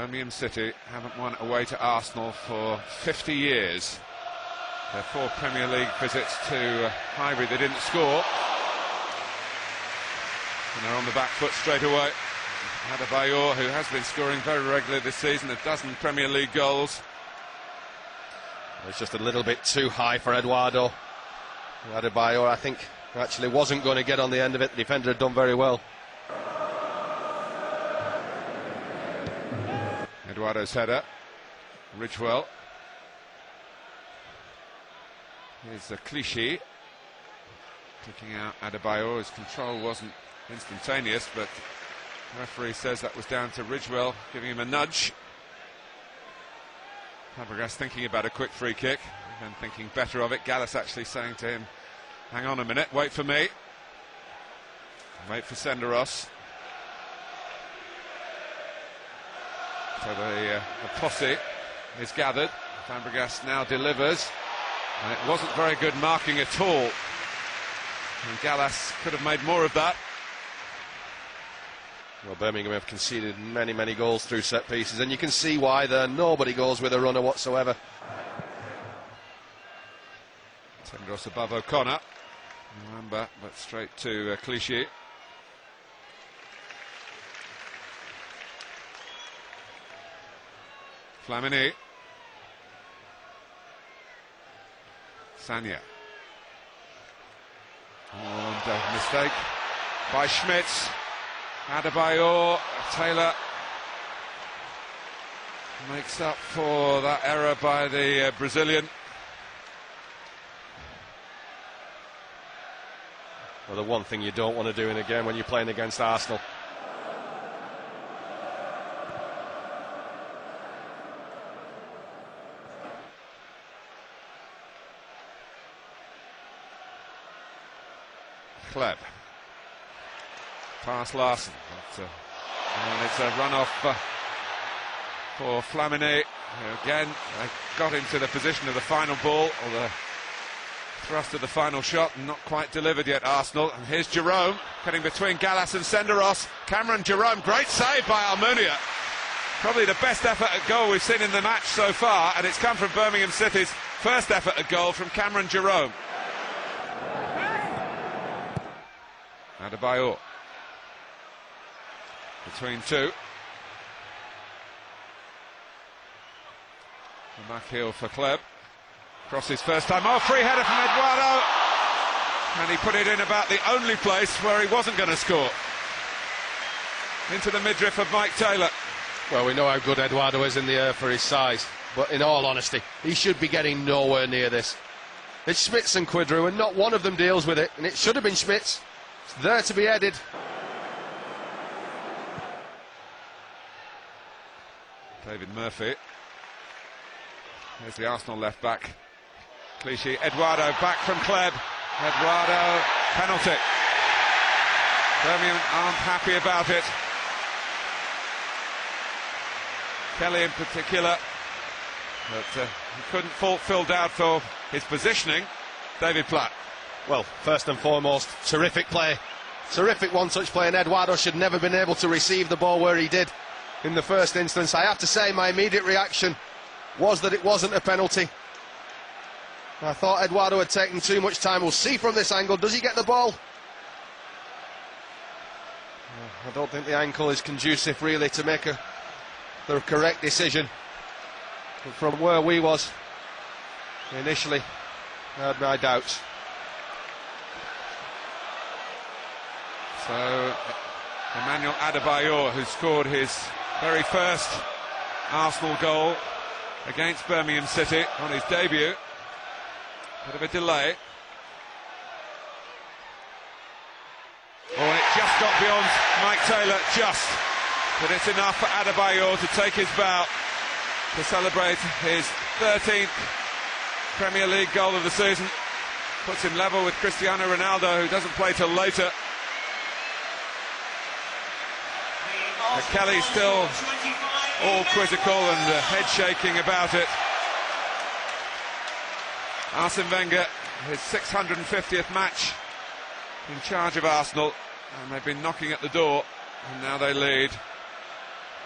Birmingham City haven't won away to Arsenal for 50 years. Their 4 Premier League visits to Highbury, they didn't score. And they're on the back foot straight away. Adebayor, who has been scoring very regularly this season, 12 Premier League goals. It's just a little bit too high for Eduardo. Adebayor, I think, actually wasn't going to get on the end of it. The defender had done very well. Eduardo's header. Ridgewell. Here's a Clichy. Kicking out Adebayor. His control wasn't instantaneous, but the referee says that was down to Ridgewell, giving him a nudge. Fabregas thinking about a quick free kick, and thinking better of it. Gallas actually saying to him, hang on a minute, wait for me. Wait for Senderos. So the posse is gathered. Fabregas now delivers, and it wasn't very good marking at all. And Gallas could have made more of that. Well, Birmingham have conceded many goals through set pieces, and you can see why there. Nobody goes with a runner whatsoever. Senderos above O'Connor. Remember, but straight to Clichy. Flamini. Sagna. And a mistake by Schmitz. Adebayor. Taylor makes up for that error by the Brazilian. Well, the one thing you don't want to do in a game when you're playing against Arsenal. Kleb. Pass Larson. And it's a run-off for Flamini. Again, they got into the position of the final ball, or the thrust of the final shot, and not quite delivered yet, Arsenal. And here's Jerome, cutting between Gallas and Senderos. Cameron Jerome, great save by Almunia. Probably the best effort at goal we've seen in the match so far, and it's come from Birmingham City's first effort at goal from Cameron Jerome. Adebayor. Between two. The back heel for Kleb. Crosses first time. Oh, free header from Eduardo. And he put it in about the only place where he wasn't going to score. Into the midriff of Mike Taylor. Well, we know how good Eduardo is in the air for his size, but in all honesty, he should be getting nowhere near this. It's Schmitz and Quidru, and not one of them deals with it, and it should have been Schmitz. It's there to be headed. David Murphy. There's the Arsenal left back. Clichy. Eduardo back from Kleb. Eduardo, penalty. Birmingham aren't happy about it. Kelly in particular. But he couldn't fault Phil Dowd for his positioning. David Platt. Well, first and foremost, terrific play. Terrific one-touch play, and Eduardo should never been able to receive the ball where he did in the first instance. I have to say my immediate reaction was that it wasn't a penalty. I thought Eduardo had taken too much time. We'll see from this angle. Does he get the ball? I don't think the ankle is conducive really to make the correct decision. But from where we was initially, I had my doubts. So Emmanuel Adebayor, who scored his very first Arsenal goal against Birmingham City on his debut. Bit of a delay. Oh, and it just got beyond Mike Taylor, just. But it's enough for Adebayor to take his bow to celebrate his 13th Premier League goal of the season. Puts him level with Cristiano Ronaldo, who doesn't play till later. Kelly's still all quizzical and head shaking about it. Arsene Wenger, his 650th match in charge of Arsenal, and they've been knocking at the door, and now they lead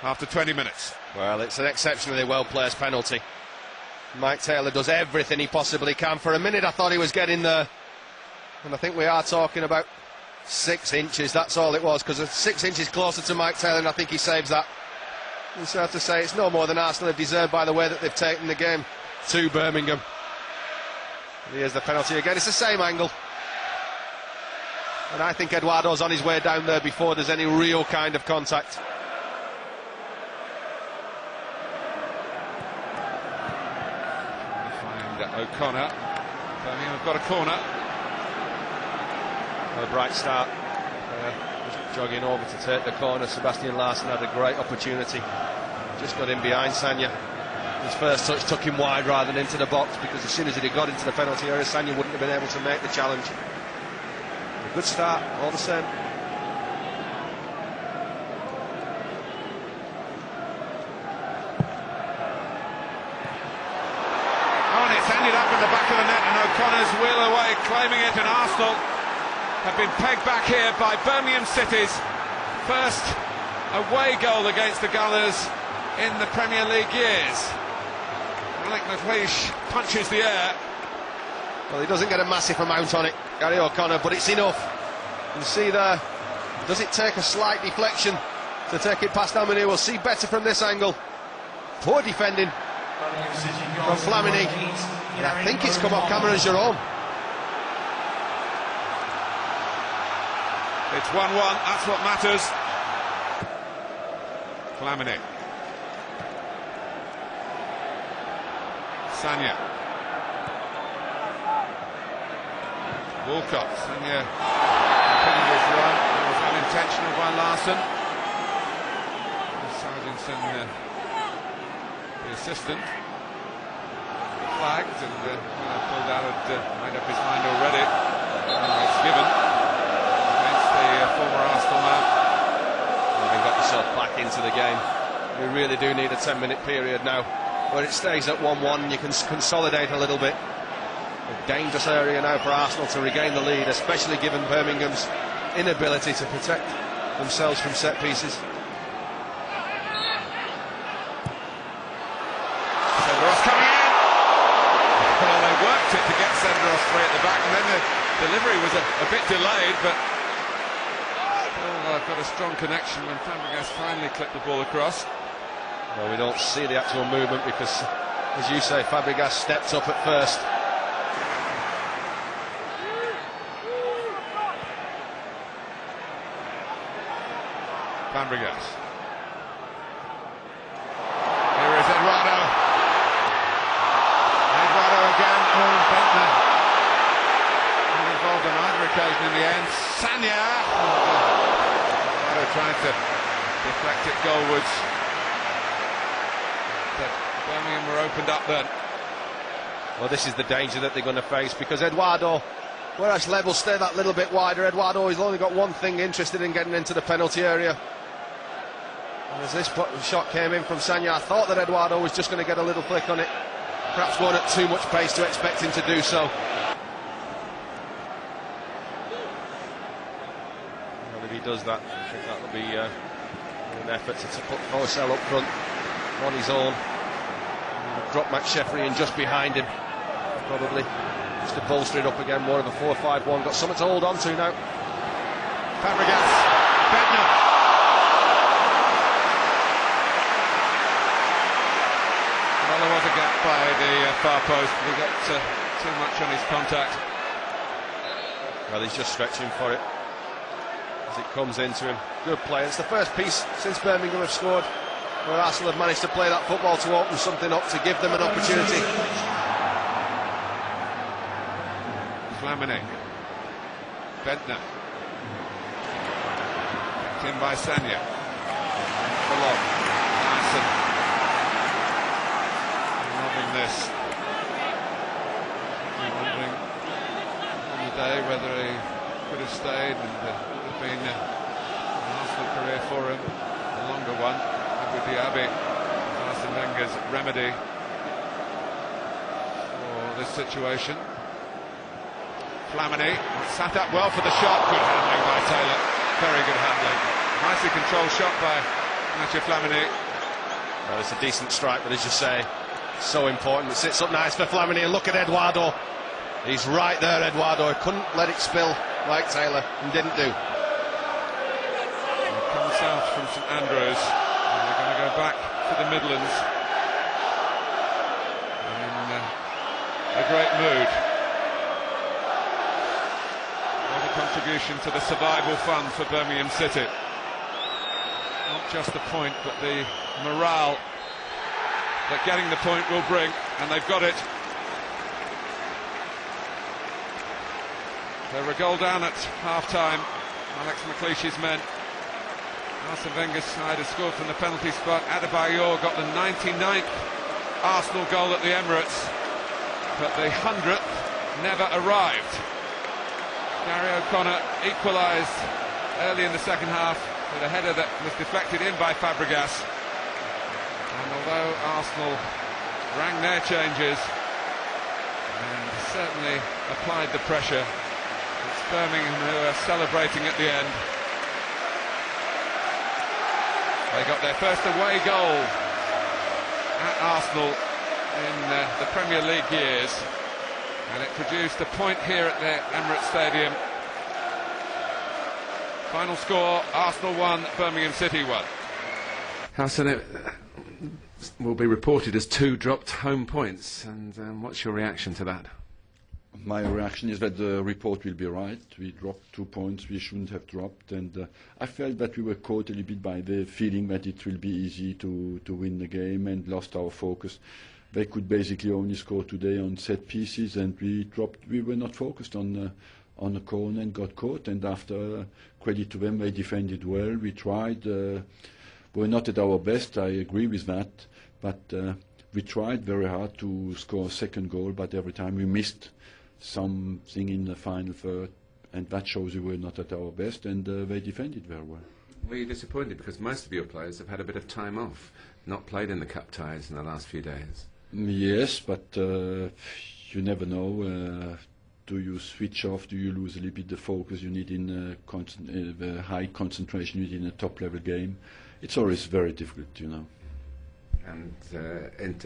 after 20 minutes. Well, it's an exceptionally well-placed penalty. Mike Taylor does everything he possibly can. For a minute I thought he was getting there, and I think we are talking about 6 inches, that's all it was, because it's 6 inches closer to Mike Taylor, and I think he saves that. It's hard to say, it's no more than Arsenal have deserved by the way that they've taken the game to Birmingham. And here's the penalty again, it's the same angle. And I think Eduardo's on his way down there before there's any real kind of contact. Find O'Connor. Birmingham have got a corner. A bright start. Just jogging over to take the corner. Sebastian Larsson had a great opportunity. Just got in behind Sagna. His first touch took him wide rather than into the box, because as soon as he got into the penalty area, Sagna wouldn't have been able to make the challenge. A good start, all the same. Oh, and it's ended up in the back of the net, and O'Connor's wheel away, claiming it, and Arsenal have been pegged back here by Birmingham City's first away goal against the Gunners in the Premier League years. Alec McLeish punches the air. Well, he doesn't get a massive amount on it, Gary O'Connor, but it's enough. You see there, does it take a slight deflection to take it past Aminu? We'll see better from this angle. Poor defending from Flamini, and I think it's come off camera as your own. It's 1-1, that's what matters. Flamini. Sagna. Walcott. Sagna picking this run. It was unintentional by Larsson. Sargentson, the assistant, flagged, and pulled out, had made up his mind already. It's given against the former Arsenal man. Having got yourself back into the game, we really do need a 10-minute period now where it stays at 1-1 and you can consolidate a little bit. A dangerous area now for Arsenal to regain the lead, especially given Birmingham's inability to protect themselves from set pieces. Senderos coming in. Well, they worked it to get Senderos free at the back, and then the delivery was a bit delayed, but got a strong connection when Fabregas finally clipped the ball across. Well, we don't see the actual movement because, as you say, Fabregas stepped up at first. Fabregas. Here is Eduardo. Eduardo again. Oh, Bentner. Not involved on either occasion in the end. Sagna. Eduardo trying to deflect it goalwards. But Birmingham were opened up then. Well, this is the danger that they're going to face, because Eduardo, whereas levels stay that little bit wider, Eduardo has only got one thing interested in getting into the penalty area. And as this shot came in from Sagna, I thought that Eduardo was just going to get a little flick on it, perhaps going at too much pace to expect him to do so. Well, if he does that, I think that will be an effort to put Rosell up front on his own. Drop Max Sheffrey in just behind him, probably just to bolster it up again, more of a 4-5-1. Got something to hold on to now. Fabregas, Bentner. Well, there was a gap by the far post, but he got too much on his contact. Well, he's just stretching for it as it comes into him. Good play. It's the first piece since Birmingham have scored where Arsenal have managed to play that football to open something up, to give them an opportunity. Flamini. Bentner. Kept in by Sagna. Below. Larsson. Loving this. Wondering on the day whether he could have stayed, and it would have been an Arsenal career for him, a longer one. With Diaby, Arsene Wenger's remedy for this situation. Flamini sat up well for the shot. Good handling by Taylor. Very good handling. Nicely controlled shot by Mathieu Flamini. Well, it's a decent strike, but as you say, so important. It sits up nice for Flamini, and look at Eduardo. He's right there, Eduardo. He couldn't let it spill like Taylor, and didn't do. They come south from St Andrews, and they're going to go back to the Midlands in a great mood. What a contribution to the survival fund for Birmingham City. Not just the point, but the morale that getting the point will bring, and they've got it. They're a goal down at half-time. Alex McLeish's men. Arsene Wenger's side has scored from the penalty spot. Adebayor got the 99th Arsenal goal at the Emirates, but the 100th never arrived. Gary O'Connor equalised early in the second half with a header that was deflected in by Fabregas. And although Arsenal rang their changes and certainly applied the pressure, it's Birmingham who are celebrating at the end. They got their first away goal at Arsenal in the Premier League years, and it produced a point here at the Emirates Stadium. Final score, Arsenal 1, Birmingham City 1. Hassan, it will be reported as 2 dropped home points, and what's your reaction to that? My reaction is that the report will be right. We dropped 2 points we shouldn't have dropped, and I felt that we were caught a little bit by the feeling that it will be easy to win the game, and lost our focus. They could basically only score today on set pieces, and we were not focused on a corner and got caught. And after, credit to them, they defended well. We tried. We're not at our best, I agree with that, but we tried very hard to score a second goal, but every time we missed something in the final third, and that shows we were not at our best, and they defended very well. Were you disappointed because most of your players have had a bit of time off, not played in the cup ties in the last few days? Yes, but you never know. Do you switch off? Do you lose a little bit the focus you need in the high concentration you need in a top-level game? It's always very difficult, you know. And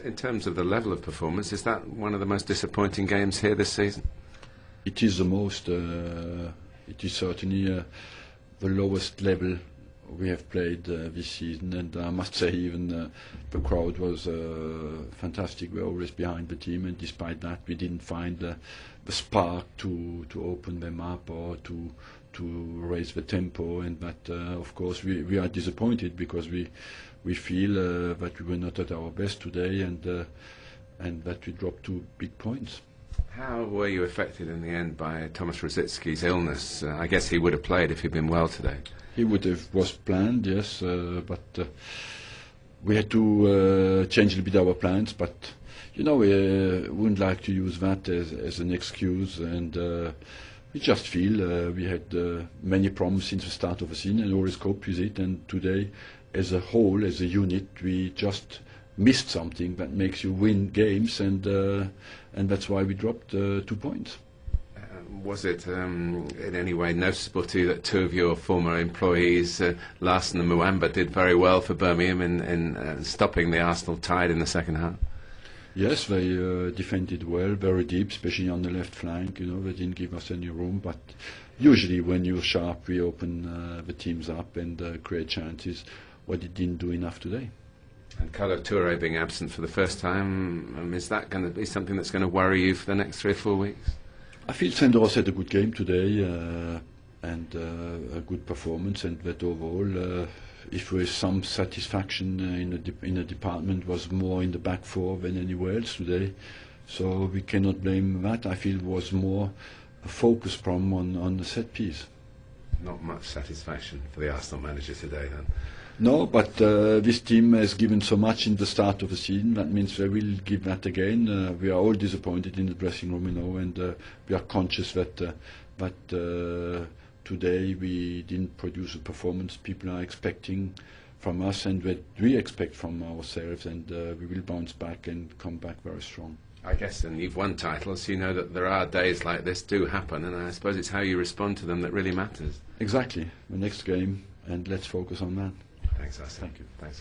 in terms of the level of performance, is that one of the most disappointing games here this season? It is the most. It is certainly the lowest level we have played this season, and I must say even the crowd was fantastic. We were always behind the team, and despite that we didn't find the spark to open them up or to raise the tempo, and that of course we are disappointed because we feel that we were not at our best today, and that we dropped 2 big points. How were you affected in the end by Thomas Rosicki's illness? I guess he would have played if he'd been well today. He would have was planned, yes, but we had to change a little bit our plans. But you know, we wouldn't like to use that as an excuse, and we just feel we had many problems since the start of the season, and always coped with it. And today, as a whole, as a unit, we just missed something that makes you win games, and that's why we dropped 2 points. Was it in any way noticeable to you that 2 of your former employees, Larson and Muamba, did very well for Birmingham in stopping the Arsenal tide in the second half? Yes, they defended well, very deep, especially on the left flank. You know, they didn't give us any room, but usually when you're sharp, we open the teams up and create chances. What it didn't do enough today. And Kolo Touré being absent for the first time, is that going to be something that's going to worry you for the next 3 or 4 weeks? I feel Sandros had a good game today and a good performance, and that overall, if there is some satisfaction in a department, was more in the back 4 than anywhere else today. So we cannot blame that. I feel it was more a focus problem on the set piece. Not much satisfaction for the Arsenal manager today, then. No, but this team has given so much in the start of the season. That means they will give that again. We are all disappointed in the dressing room, you know, and we are conscious that today we didn't produce a performance people are expecting from us, and that we expect from ourselves, and we will bounce back and come back very strong. I guess, and you've won titles, so you know that there are days like this do happen, and I suppose it's how you respond to them that really matters. Exactly. The next game, and let's focus on that. Thanks, Arsene. Thank you. Thanks.